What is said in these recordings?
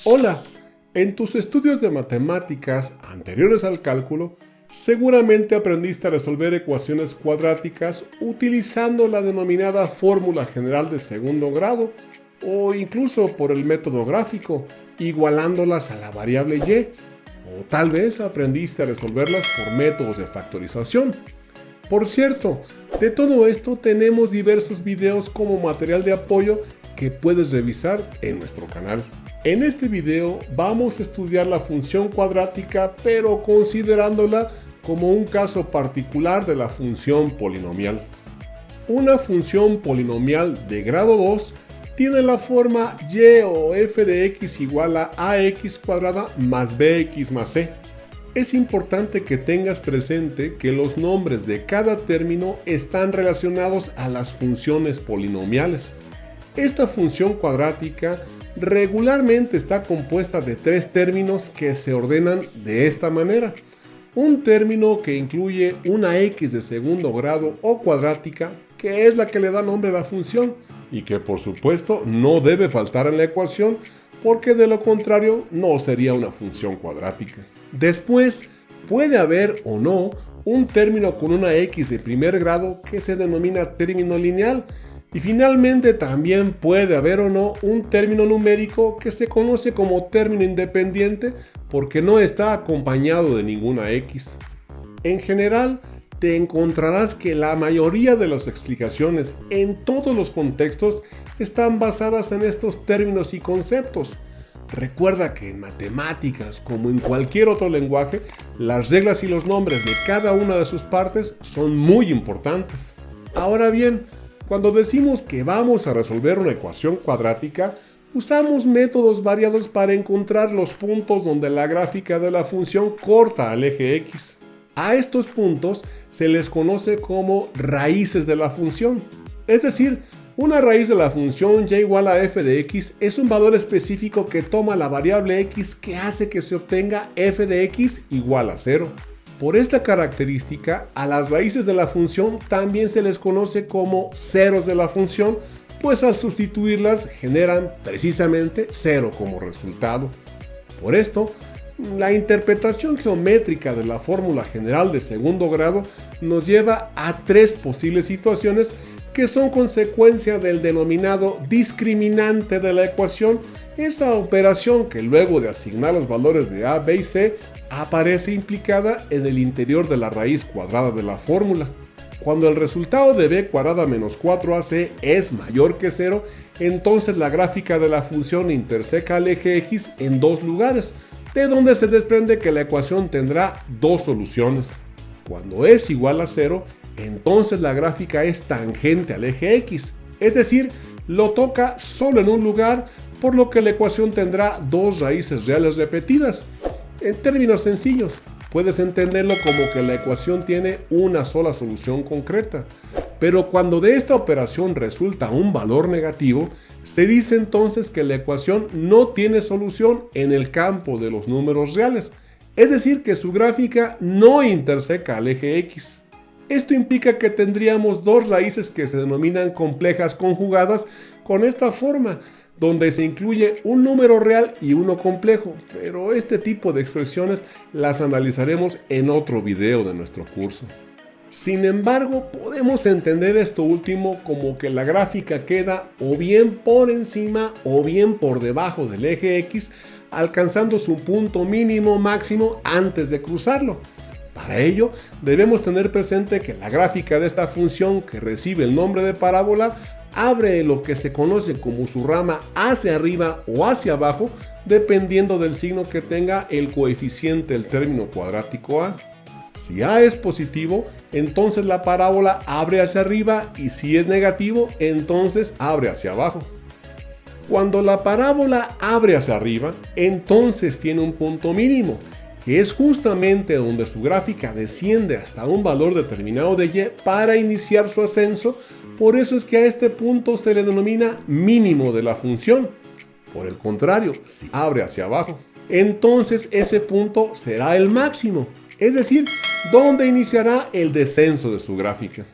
Hola, en tus estudios de matemáticas anteriores al cálculo, seguramente aprendiste a resolver ecuaciones cuadráticas utilizando la denominada fórmula general de segundo grado o incluso por el método gráfico, igualándolas a la variable y, o tal vez aprendiste a resolverlas por métodos de factorización. Por cierto, de todo esto tenemos diversos videos como material de apoyo que puedes revisar en nuestro canal. En este video vamos a estudiar la función cuadrática, pero considerándola como un caso particular de la función polinomial. Una función polinomial de grado 2 tiene la forma y o f de x igual a ax cuadrada más bx más c. Es importante que tengas presente que los nombres de cada término están relacionados a las funciones polinomiales. Esta función cuadrática regularmente está compuesta de tres términos que se ordenan de esta manera. Un término que incluye una x de segundo grado o cuadrática, que es la que le da nombre a la función, y que por supuesto no debe faltar en la ecuación, porque de lo contrario no sería una función cuadrática. Después, puede haber o no un término con una x de primer grado que se denomina término lineal, y finalmente también puede haber o no un término numérico que se conoce como término independiente porque no está acompañado de ninguna x. En general, te encontrarás que la mayoría de las explicaciones en todos los contextos están basadas en estos términos y conceptos. Recuerda que en matemáticas, como en cualquier otro lenguaje, las reglas y los nombres de cada una de sus partes son muy importantes. Ahora bien, cuando decimos que vamos a resolver una ecuación cuadrática, usamos métodos variados para encontrar los puntos donde la gráfica de la función corta al eje x. A estos puntos se les conoce como raíces de la función. Es decir, una raíz de la función y igual a f de x es un valor específico que toma la variable x que hace que se obtenga f de x igual a 0. Por esta característica, a las raíces de la función también se les conoce como ceros de la función, pues al sustituirlas generan precisamente 0 como resultado. Por esto, la interpretación geométrica de la fórmula general de segundo grado nos lleva a tres posibles situaciones que son consecuencia del denominado discriminante de la ecuación, esa operación que luego de asignar los valores de a, b y c aparece implicada en el interior de la raíz cuadrada de la fórmula. Cuando el resultado de b cuadrada menos 4ac es mayor que 0, entonces la gráfica de la función interseca al eje x en dos lugares, de donde se desprende que la ecuación tendrá dos soluciones. Cuando es igual a 0, entonces la gráfica es tangente al eje x, es decir, lo toca solo en un lugar, por lo que la ecuación tendrá dos raíces reales repetidas. En términos sencillos, puedes entenderlo como que la ecuación tiene una sola solución concreta, pero cuando de esta operación resulta un valor negativo, se dice entonces que la ecuación no tiene solución en el campo de los números reales, es decir, que su gráfica no interseca al eje x. Esto implica que tendríamos dos raíces que se denominan complejas conjugadas con esta forma, donde se incluye un número real y uno complejo, pero este tipo de expresiones las analizaremos en otro video de nuestro curso. Sin embargo, podemos entender esto último como que la gráfica queda o bien por encima o bien por debajo del eje x, alcanzando su punto mínimo máximo antes de cruzarlo. Para ello, debemos tener presente que la gráfica de esta función que recibe el nombre de parábola abre lo que se conoce como su rama hacia arriba o hacia abajo, dependiendo del signo que tenga el coeficiente del término cuadrático a. Si a es positivo, entonces la parábola abre hacia arriba, y si es negativo, entonces abre hacia abajo. Cuando la parábola abre hacia arriba, entonces tiene un punto mínimo, que es justamente donde su gráfica desciende hasta un valor determinado de y para iniciar su ascenso. Por eso es que a este punto se le denomina mínimo de la función. Por el contrario, si abre hacia abajo, entonces ese punto será el máximo, es decir, donde iniciará el descenso de su gráfica.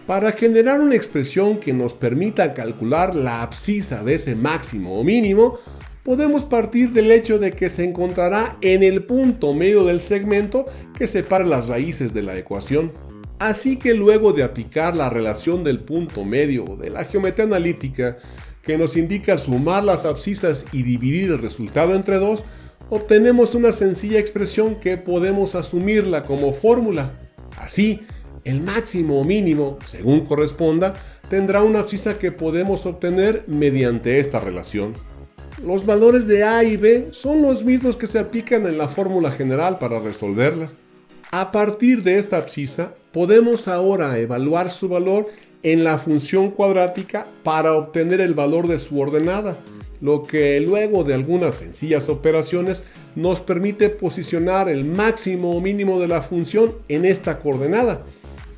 Para generar una expresión que nos permita calcular la abscisa de ese máximo o mínimo, podemos partir del hecho de que se encontrará en el punto medio del segmento que separa las raíces de la ecuación. Así que luego de aplicar la relación del punto medio de la geometría analítica, que nos indica sumar las abscisas y dividir el resultado entre 2, obtenemos una sencilla expresión que podemos asumirla como fórmula. Así, el máximo o mínimo, según corresponda, tendrá una abscisa que podemos obtener mediante esta relación. Los valores de A y B son los mismos que se aplican en la fórmula general para resolverla. A partir de esta abscisa, podemos ahora evaluar su valor en la función cuadrática para obtener el valor de su ordenada, lo que luego de algunas sencillas operaciones nos permite posicionar el máximo o mínimo de la función en esta coordenada.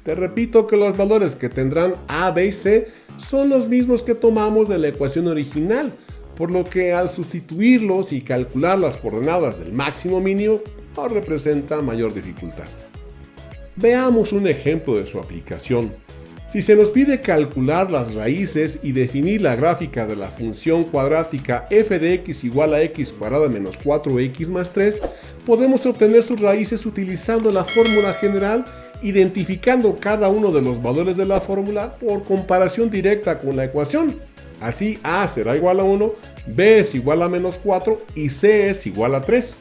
Te repito que los valores que tendrán A, B y C son los mismos que tomamos de la ecuación original, por lo que al sustituirlos y calcular las coordenadas del máximo o mínimo no representa mayor dificultad. Veamos un ejemplo de su aplicación. Si se nos pide calcular las raíces y definir la gráfica de la función cuadrática f de x igual a x cuadrada menos 4x más 3, podemos obtener sus raíces utilizando la fórmula general, identificando cada uno de los valores de la fórmula por comparación directa con la ecuación. Así a será igual a 1, b es igual a menos 4 y c es igual a 3.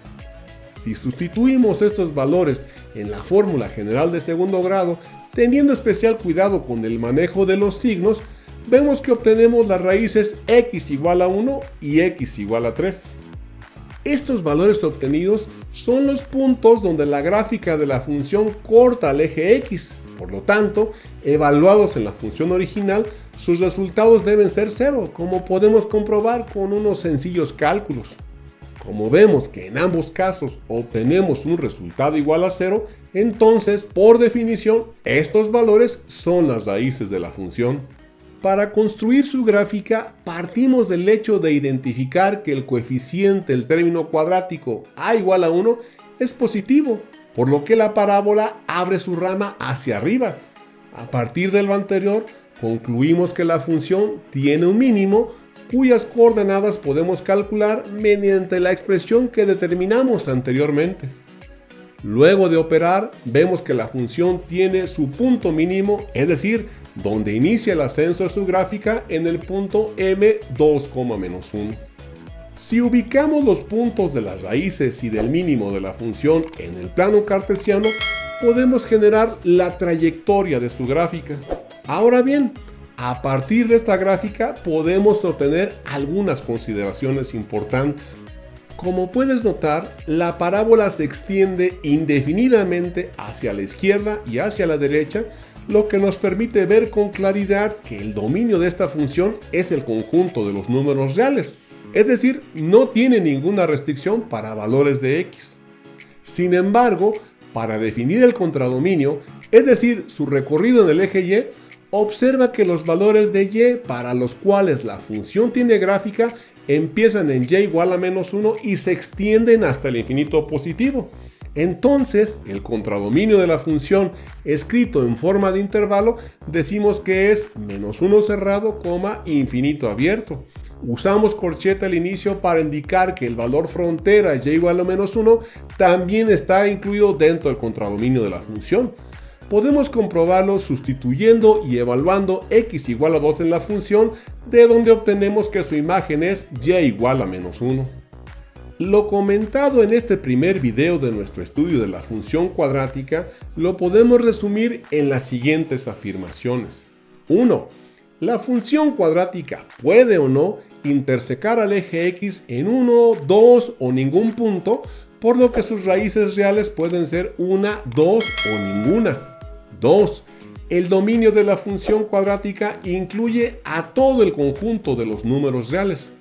Si sustituimos estos valores en la fórmula general de segundo grado, teniendo especial cuidado con el manejo de los signos, vemos que obtenemos las raíces x igual a 1 y x igual a 3. Estos valores obtenidos son los puntos donde la gráfica de la función corta al eje x. Por lo tanto, evaluados en la función original, sus resultados deben ser 0, como podemos comprobar con unos sencillos cálculos. Como vemos que en ambos casos obtenemos un resultado igual a 0, entonces, por definición, estos valores son las raíces de la función. Para construir su gráfica, partimos del hecho de identificar que el coeficiente del término cuadrático a igual a 1 es positivo, por lo que la parábola abre su rama hacia arriba. A partir de lo anterior, concluimos que la función tiene un mínimo, cuyas coordenadas podemos calcular mediante la expresión que determinamos anteriormente. Luego de operar, vemos que la función tiene su punto mínimo, es decir, donde inicia el ascenso de su gráfica en el punto m2,-1. Si ubicamos los puntos de las raíces y del mínimo de la función en el plano cartesiano, podemos generar la trayectoria de su gráfica. Ahora bien, a partir de esta gráfica podemos obtener algunas consideraciones importantes. Como puedes notar, la parábola se extiende indefinidamente hacia la izquierda y hacia la derecha, lo que nos permite ver con claridad que el dominio de esta función es el conjunto de los números reales, es decir, no tiene ninguna restricción para valores de x. Sin embargo, para definir el contradominio, es decir, su recorrido en el eje y, observa que los valores de y para los cuales la función tiene gráfica empiezan en y igual a menos 1 y se extienden hasta el infinito positivo. Entonces, el contradominio de la función escrito en forma de intervalo decimos que es menos 1 cerrado, infinito abierto. Usamos corcheta al inicio para indicar que el valor frontera y igual a menos 1 también está incluido dentro del contradominio de la función. Podemos comprobarlo sustituyendo y evaluando x igual a 2 en la función, de donde obtenemos que su imagen es y igual a menos 1. Lo comentado en este primer video de nuestro estudio de la función cuadrática lo podemos resumir en las siguientes afirmaciones. 1. La función cuadrática puede o no intersecar al eje x en 1, 2 o ningún punto, por lo que sus raíces reales pueden ser 1, 2 o ninguna. 2. El dominio de la función cuadrática incluye a todo el conjunto de los números reales.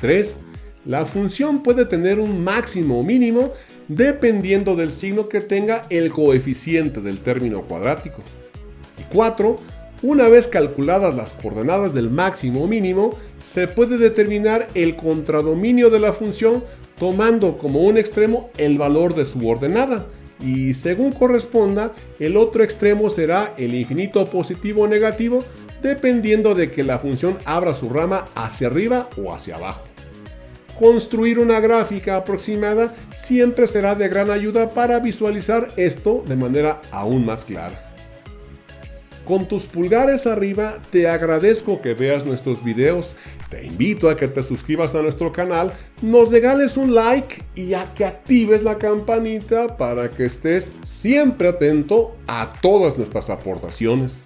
3. La función puede tener un máximo o mínimo dependiendo del signo que tenga el coeficiente del término cuadrático. Y 4. Una vez calculadas las coordenadas del máximo o mínimo, se puede determinar el contradominio de la función tomando como un extremo el valor de su ordenada, y según corresponda, el otro extremo será el infinito positivo o negativo, dependiendo de que la función abra su rama hacia arriba o hacia abajo. Construir una gráfica aproximada siempre será de gran ayuda para visualizar esto de manera aún más clara. Con tus pulgares arriba te agradezco que veas nuestros videos, te invito a que te suscribas a nuestro canal, nos regales un like y a que actives la campanita para que estés siempre atento a todas nuestras aportaciones.